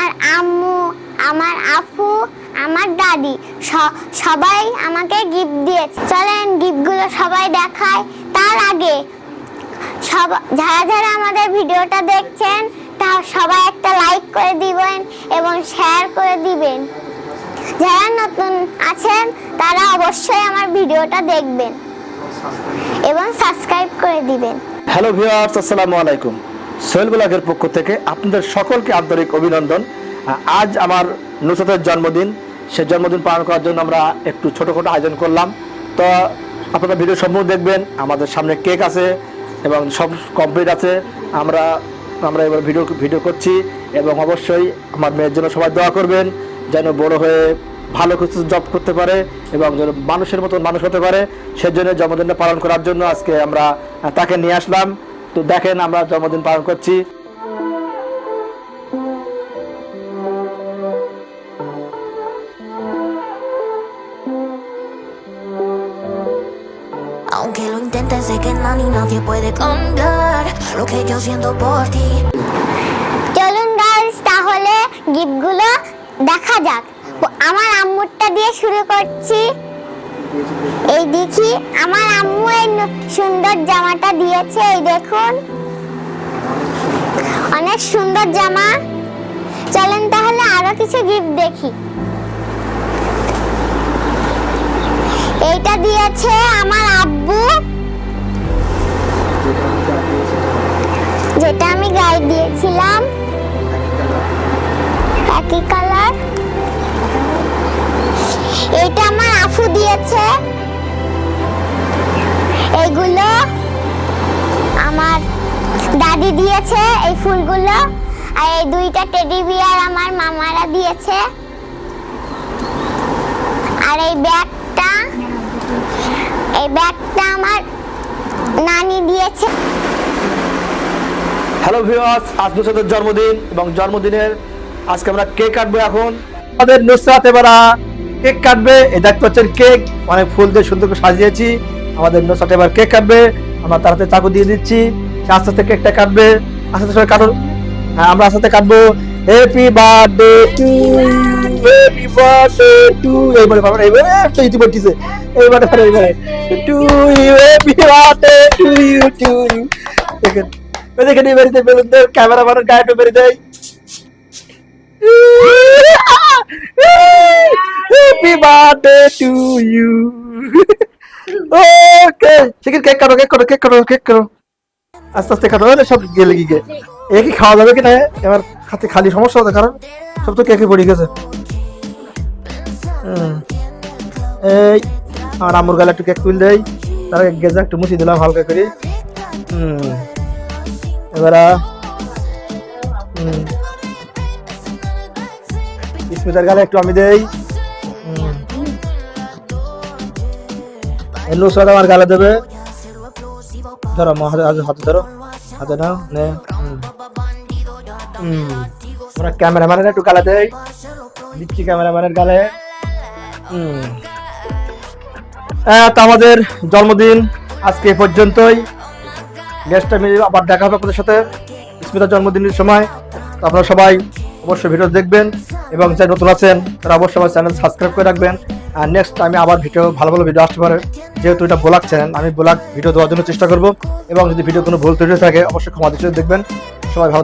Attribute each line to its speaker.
Speaker 1: আমার আম্মু, আমার আপু, আমার দাদি সবাই আমাকে গিফট দিয়েছে। চলেন গিফটগুলো সবাই দেখায়। তার আগে যারা যারা আমাদের ভিডিওটা দেখছেন তা সবাই একটা লাইক করে দিবেন এবং শেয়ার করে দিবেন। যারা নতুন আছেন তারা অবশ্যই আমার ভিডিওটা দেখবেন এবং সাবস্ক্রাইব করে দিবেন।
Speaker 2: হ্যালো ভিউয়ার্স, আসসালামু আলাইকুম। সোহেল ব্লগের পক্ষ থেকে আপনাদের সকলকে আন্তরিক অভিনন্দন। আজ আমার নুসরাতের জন্মদিন। সেই জন্মদিন পালন করার জন্য আমরা একটু ছোটোখাটো আয়োজন করলাম। তো আপনারা ভিডিও সম্পূর্ণ দেখবেন। আমাদের সামনে কেক আছে এবং সব কমপ্লিট আছে। আমরা এবার ভিডিও করছি এবং অবশ্যই আমার মেয়ের জন্য সবাই দোয়া করবেন যেন বড় হয়ে ভালো কিছু জব করতে পারে এবং যেন মানুষের মতন মানুষ হতে পারে। সেজন্য জন্মদিনটা পালন করার জন্য আজকে আমরা তাকে নিয়ে আসলাম। তো দেখেন আমরা জন্মদিন পালন করছি।
Speaker 3: Aunque lo intentes, sé que nadie puede cambiar lo que yo siento por ti.
Speaker 1: চলুন গাইস, তাহলে গিফটগুলো দেখা যাক। আমার আম্মুরটা দিয়ে শুরু করছি। এই দেখি আমার আম্মু এই সুন্দর জামাটা দিয়েছে। এই দেখুন, অনেক সুন্দর জামা। চলেন তাহলে আরো কিছু গিফট দেখি। এইটা দিয়েছে আমার আব্বু, যেটা আমি গায়ে দিয়েছিলাম, একই কালার। এটা আমার আপু দিয়েছে। এইগুলো আমার দাদি দিয়েছে, এই ফুলগুলো। আর এই দুইটা টেডি বিয়ার আমার মামারা দিয়েছে। আর এই ব্যাগটা আমার নানি দিয়েছে।
Speaker 2: হ্যালো ভিউয়ার্স, আজ নুসরাতের জন্মদিন এবং জন্মদিনের আজকে আমরা কেক কাটবো। এখন আমাদের নুসরাত এবার কেক কাটবে। এই দেখতে পাচ্ছেন কেক অনেক ফুল দিয়ে সুন্দর করে সাজিয়েছি। আমাদের নুসরাত এবার কেক কাটবে। আমরা তার হাতে চাকু দিয়ে দিচ্ছি। সে আস্তে আস্তে কেকটা কাটবে। আস্তে আস্তে সবাই কাটো। হ্যাঁ, আমরা আস্তে আস্তে কাটবো। Happy birthday to you, happy birthday to. এইবারে তো ইতি বলতিছে। এইবারে to you, happy birthday to you, to you. দেখেন দেখেন এই বাড়িতে বেলুন দেয়, ক্যামেরাম্যানের গায়ে বেরিয়ে দেয়। Happy birthday to you. Okay, ঠিক আছে, কেক কাটো। আস্তে আস্তে কাটো, সব গেলে গিয়ে একই খাওয়া যাবে কিনা এবার খাতে খালি সমস্যা হতে, কারণ সব তো কেকে পড়ে গেছে। এই আমার আম্মুর গালে একটু কেক তুল দেয়, তার গেজা একটু মুছি দিলাম হালকা করে। এবার স্মিতার গালে একটু আমি দেই। নুসরাত আমার গালে দেবে। ধরো হাতে ধরো, হাতে নাও নে। আমরা ক্যামেরাম্যানের একটু গালে দেই, দিচ্ছি ক্যামেরাম্যানের গালে। তো আমাদের জন্মদিন আজকে এ পর্যন্তই। নেক্সট টাইম আবার দেখা হবে আপনাদের সাথে স্মিতার জন্মদিনের সময়। তো আপনারা সবাই অবশ্যই ভিডিও দেখবেন এবং যারা নতুন আছেন তারা অবশ্যই আমার চ্যানেল সাবস্ক্রাইব করে রাখবেন। আর নেক্সট টাইমে আবার ভালো ভালো ভিডিও আসতে পারে। যেহেতু এটা ব্লগ চ্যানেল, আমি ব্লগ ভিডিও দেওয়ার জন্য চেষ্টা করব এবং যদি ভিডিও কোনো ভুল ত্রুটি থাকে অবশ্যই ক্ষমা দৃষ্টিতে দেখবেন। সবাই ভালো